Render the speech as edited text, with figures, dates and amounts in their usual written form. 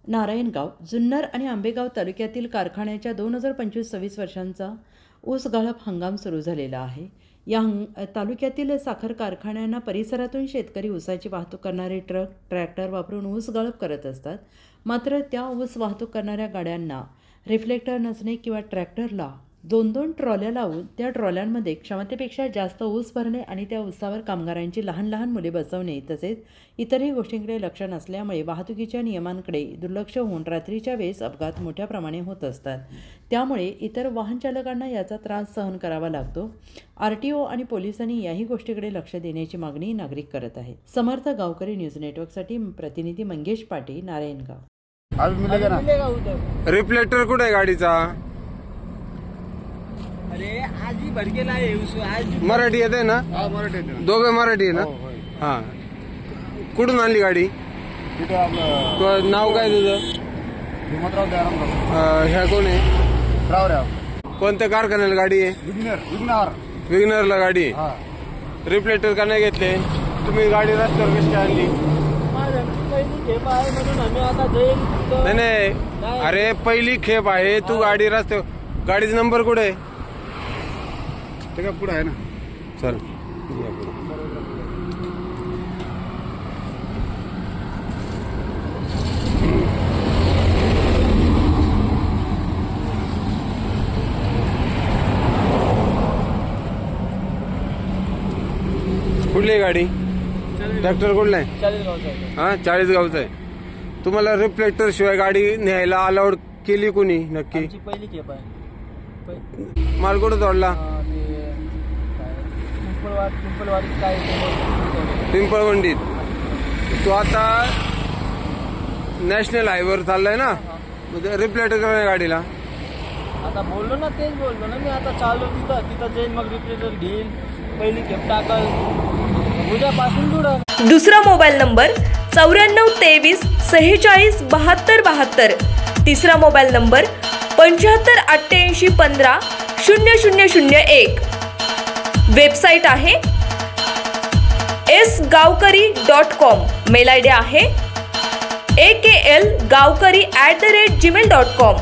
नारायणगाव, जुन्नर आणि आंबेगाव तालुक्यातील कारखान्याच्या 2025-26 वर्षांचा ऊस गाळप हंगाम सुरू झालेला आहे। या तालुक्यातील साखर कारखान्यांना परिसरातून शेतकरी ऊसाची वाहतूक करणारे ट्रक, ट्रॅक्टर वापरून ऊस गाळप करत असतात। मात्र त्या ऊस वाहतूक करणाऱ्या गाड्यांना रिफ्लेक्टर नसणे किंवा ट्रॅक्टरला 2-2 ट्रॉल्या लावून त्या ट्रॉल्यांमध्ये क्षमतेपेक्षा जास्त ऊस भरणे आणि त्या ऊसावर कामगारांची लहान लहान मुले बसवणे तसेच इतरही गोष्टींकडे लक्ष नसल्यामुळे वाहतुकीच्या नियमांकडे दुर्लक्ष होऊन रात्रीच्या वेळेस अपघात मोठ्या प्रमाणे होत असतात। त्यामुळे इतर वाहन चालकांना याचा त्रास सहन करावा लागतो। आरटीओ आणि पोलिसांनी याही गोष्टीकडे लक्ष देण्याची मागणी नागरिक करत आहेत। समर्थ गावकरी न्यूज नेटवर्कसाठी प्रतिनिधी मंगेश पाटील, नारायणगाव। रिफ्लेक्टर कुठे आहे गाडीचा? अरे आज ही भर गेला आहे आज मराठी येते ना? मराठी दोघे मराठी आहे ना? हा, कुठून आणली गाडी? नाव काय तुझं? ह्या कोण आहे? कोणत्या कारखान्याला गाडी आहे? विग्नरला गाडी आहे। रिफ्लेक्टर का नाही घेतले तुम्ही? गाडी रस्त्यावर कशी आणली? नाही नाही, अरे पहिली खेप आहे, तू गाडी रस्त्यावर, गाडीचा नंबर कुठे आहे? ते पुढे आहे ना? चल कुठली आहे गाडी? ट्रॅक्टर कुठला आहे? 40 गावचा। हा, 40 गावचा आहे। तुम्हाला रिफ्लेक्टर शिवाय गाडी न्यायला अलाउड केली कोणी नक्की? पहिली खेप आहे। माल कुठं तोडला? पिंपळवंडीत। तू आता नॅशनल हायवेवर चाललाय ना, म्हणजे रिफ्लेक्टर काय गाडीला? आता बोललो ना, तेच बोललो ना मी। आता चाललो तिथं जाईल, मग रिफ्लेक्टर घेईल, पहिली खेप टाकल, उद्यापासून जुडल। दुसरा मोबाईल नंबर 94 23 46 72 72। तिसरा मोबाईल नंबर 75 88 15 0001। वेबसाईट आहे sgavkari.com। मेल आयडी आहे akl gavkari@gmail.com।